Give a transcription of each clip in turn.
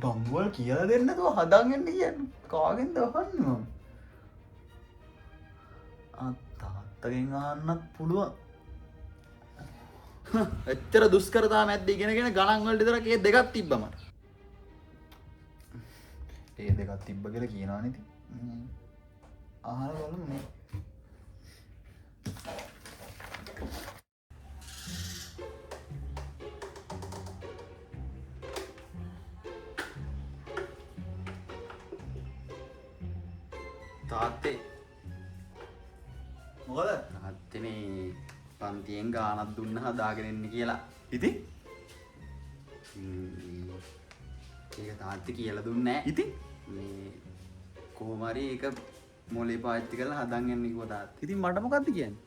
බංගුවල් කියලා දෙන්න නැතුව හදන් යන්න කියන්නේ. කාගෙන්ද අහන්නේ මම? තාත්තගෙන් අහන්නත් පුළුවන්. එච්චර දුෂ්කරතා මැද්ද ඉගෙනගෙන ගණන් වලට විතරක් ඒ දෙකක් තිබ්බා මට. ඒ දෙකක් තිබ්බ කියලා කියනවනේ ඉතින්. අහලා බලමු නේ. තාත්තේ මොකද? තාත්තේ මේ පන්තියෙන් ගානක් දුන්නා හදාගෙන ඉන්න කියලා. ඉතින් ඒක තාත්තේ කියලා දුන්නේ නැහැ. ඉතින් මේ කොහොම හරි ඒක මොලේ පාවිච්චි කරලා හදන් යන්න කිව්වා තාත්තා. ඉතින් මට මොකද්ද කියන්නේ?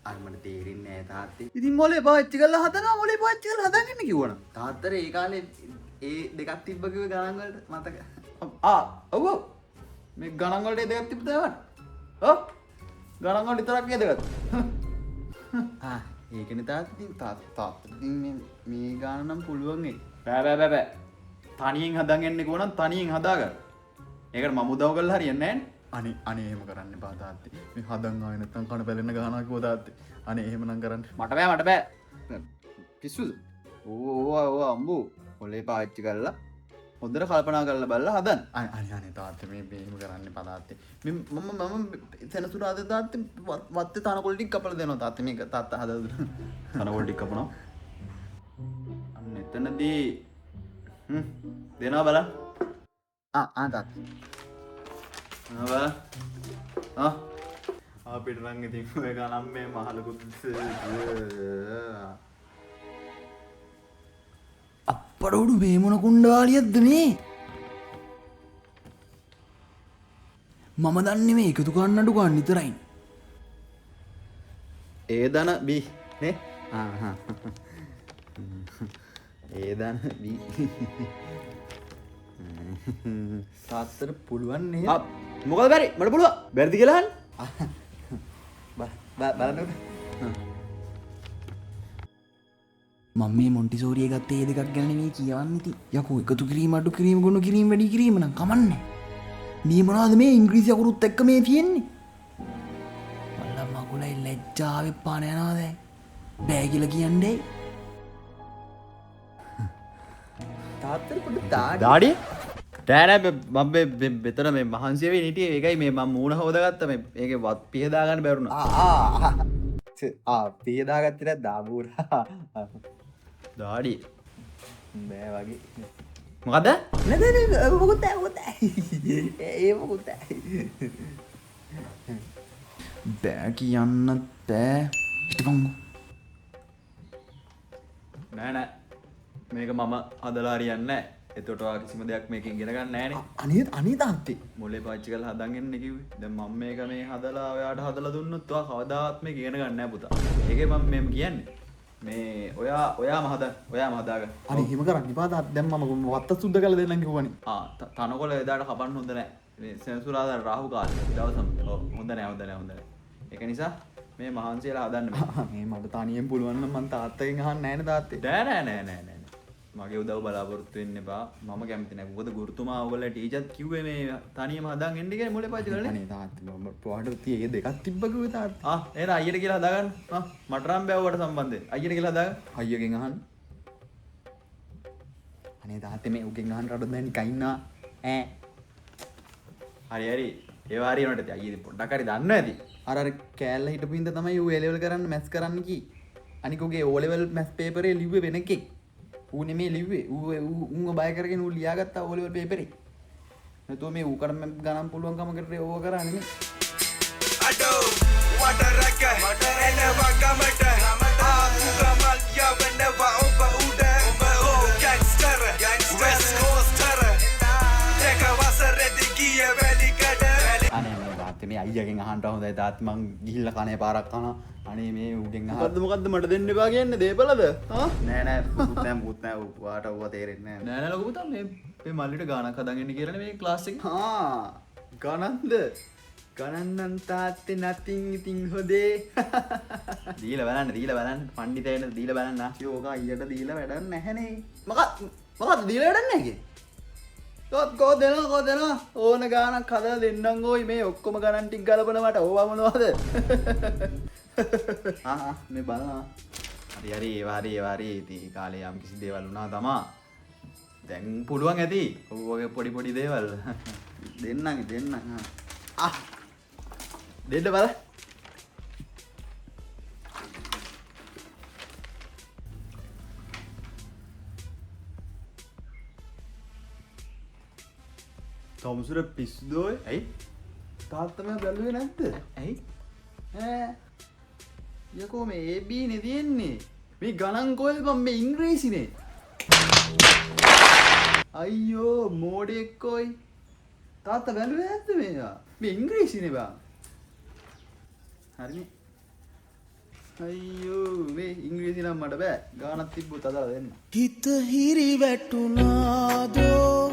අර මට තේරෙන්නේ නැහැ තාත්තේ. ඉතින් මොලේ පාවිච්චි කරලා හදනවා මොලේ පාවිච්චි කරලා හදන් යන්න කිව්වනම්. තාත්තට ඒ කාලේ ඒ දෙකක් තිබ්බ කිව්වේ ගණන් වලට මතක. ඔව් මේ ගණන් වලට දෙකක් තිබ්බ දවන. ඔව් ගණන් වල විතරක් නේද? ඒකනේ තාත්තා මේ ගාන නම් පුළුවන් ඒ. බෑ. තනියෙන් හදන් යන්නේ කොහොනම් තනියෙන් හදාගන්න. ඒකට මම උදව් කරලා හරියන්නේ නැහැ. අනේ එහෙම කරන්න එපා තාත්තේ. මේ හදන් ආවේ නැත්තම් කන පැලෙන්න ගහනවා කිව්වා තාත්තේ. අනේ එහෙම නම් කරන්න. මට බෑ. පිස්සුද? ඕ අම්බෝ. ඔලේ පාවිච්චි කරලා හොඳට කල්පනා කරලා බලලා හදන්න. අනේ තාත්තේ මේ එහෙම කරන්න එපා තාත්තේ. මම සෙනසුරාදා තාත්තේ වත්තේ තනකොළ ටික කපලා දෙනවා තාත්තේ. මේක තාත්තා හදලා දුන්නා. තනකොළ ටික කපනවා. අන්න එතනදී දෙනවා බලන්න. තාත්තා. අපිට නම් ඉතින් ඔය ගණන් මේ මහලුකුත් අප්පඩෝඩු මේ මොන කුණ්ඩාලියක්ද මේ? මම දන්නේ මේ එකතු ගන්න අඩු ගන්න විතරයි. ඒ දන බී නේ? ඒ දන බී. තාත්තට පුළුවන් නේ. මොකද බැරි? මට පුළුවන්. බැරිද කියලා අහන්න. බලන්න. මම මේ මොන්ටිසෝරිය ගත්තේ ඒ දෙකක් ගැන නෙමෙයි කියවන්නේ ඉතින්. යකෝ එකතු කිරීම අඩු කිරීම ගොනු කිරීම වැඩි කිරීම නම් කමන්නේ. මේ මොනවද මේ ඉංග්‍රීසි අකුරුත් එක්ක මේ තියෙන්නේ? වල්ලා මගුලයි ලැජ්ජාවෙ පාන යනවා දැන්. බෑ කියලා කියන්නේ. තාත්තට පොඩ්ඩක් දාඩිය. නෑ මම මෙතන මේ මහන්සිය වෙන්නේ හිටියේ ඒකයි මේ මම මූණ හොදාගත්තා මේ ඒකේ වත් පිහ දාගන්න බැරුණා. පිහ දාගත්තේ නැද්ද ආබුරා? දාඩිය. බෑ වගේ. මොකද? නෑ මොකුත් ඒ මොකුත් බෑ කියන්නත් බෑ. හිටපන්කෝ. නෑ මේක මම හදලා හරියන්නේ නෑ. එතකොට ඔයා කිසිම දෙයක් මේකෙන් ඉගෙන ගන්න නෑනේ. අනේ තාත්තේ මොලේ පාවිච්චි කරලා හදන් එන්න කිව්වේ. දැන් මම මේක මේ හදලා ඔයාට හදලා දුන්නොත් ඔයා කවදාවත් මේක ඉගෙන ගන්න නෑ පුතා. ඒකේ මම මේ කියන්නේ. මේ ඔයාම හදාගන්න. අනේ හිම කරන්න එපා තාත්තා. දැන් මම වත්ත සුද්ධ කරලා දෙන්නම් කිව්වනේ. තනකොළ එදාට කපන්න හොඳ නෑ. මේ සෙන්සුරාදා රාහු කාලේ දවසම. ඔව් හොඳ නෑ. ඒක නිසා මේ මහන්සියලා හදන්න මේ මට තනියෙන් පුළුවන් නම් මං තාත්තගෙන් අහන්න නෑනේ තාත්තේ. නෑ. මගේ උදව් බලාපොරොත්තු වෙන්න එපා. මම කැමති නෑ. මොකද ගුරුතුමා ඔයගොල්ලෝ ටීචර්ත් කිව්වේ මේ තනියම හදන් එන්න කියලා මොලේ පාවිච්චි කරලා නේ. අනේ තාත්තා මම පොඩට තියේ දෙකක් තිබ්බ කිව්වේ තාත්තා. එහෙනම් අයියට කියලා හදාගන්න. මට නම් බෑ ඔයාට සම්බන්ධයෙන්. අයියට කියලා හදාගන්න. අයියගෙන් අහන්න. අනේ තාත්තේ මේ උගෙන් අහන්න රඩ දැන් නිකන් හරි. ඒව හරියනට අයියේ පොඩ්ඩක් හරි දන්නවා ඇති. අර කෑල්ල හිටපු ඉඳ තමයි ඌ A level කරන්න මැත්ස් කරන්න කි. අනික උගේ O level මැත්ස් පේපරේ ලිව්වේ වෙන එකෙක්. ඌ නෙමේ ලිව්වේ. ඌ බය කරගෙන ඌ ලියාගත්තා O level පේපරේ. නැතුව මේ ඌකට ගණන් පුළුවන් කමකට ඕව කරන්නේ නේ. අඩෝ වටරක එනවා ගමට ආපු ගමල් යවනවා ඔබ උඩ ඔබ ගෑන්ග්ස්ටර් වෙස්ට් කෝස්ටර් එක වසරෙදි ගිය වැලිකඩ අනේ මේ අයියගෙන් අහන්න හොඳයි තාත් මං ගිහිල්ලා කනේ පාරක් කනවා. අනේ මේ උගෙන් අහන්න. මොකද්ද මට දෙන්න එපා කියන්නේ දේපලද? නෑ මුකුත් නෑ ඔයාට ඔවා තේරෙන්නේ නෑ. නෑ ලොකු පුතා මේ මල්ලිට ගානක් හදන් ඉන්න කියලානේ මේ ක්ලාස් එකේ. ගණන්ද? ගණන්නම් තාත්තේ nothing ඉතින් හොදේ. දීලා බලන්න පණ්ඩිතයන්ට දීලා බලන්න. යෝග අයියට දීලා වැඩක් නැහැනේ. මොකක්ද දීලා වැඩක් නැහැ කියේ? කෝ දෙනවා ඕන ගානක් හදලා දෙන්නම් ඕයි මේ ඔක්කොම ගණන් ටික ගලපන මට ඕවා මොනවද? මේ බලනවා. හරි ඒවා ඉතින් කාලේ යම් කිසි දේවල් වුණා තමා. දැන් පුළුවන් ඇති. ඔය පොඩි දේවල් දෙන්නම්. දෙන්න බල. තමුසුර පිස්සුදෝයි. ඇයි? තාත්තම බැලුවේ නැද්ද? ඇයි? යකෝ මේ AB නේ තියෙන්නේ. මේ ගණන් කොහෙද බම් මේ ඉංග්‍රීසිනේ. අයියෝ මෝඩෙක් කොයි. තාත්තා බැලුවේ නැද්ද මේවා? මේ ඉංග්‍රීසිනේ බං. හරිනේ. අයියෝ මේ ඉංග්‍රීසි නම් මට බෑ. ගානක් තිබ්බොත් අදලා දෙන්න. හිත හිරි වැටුණාදෝ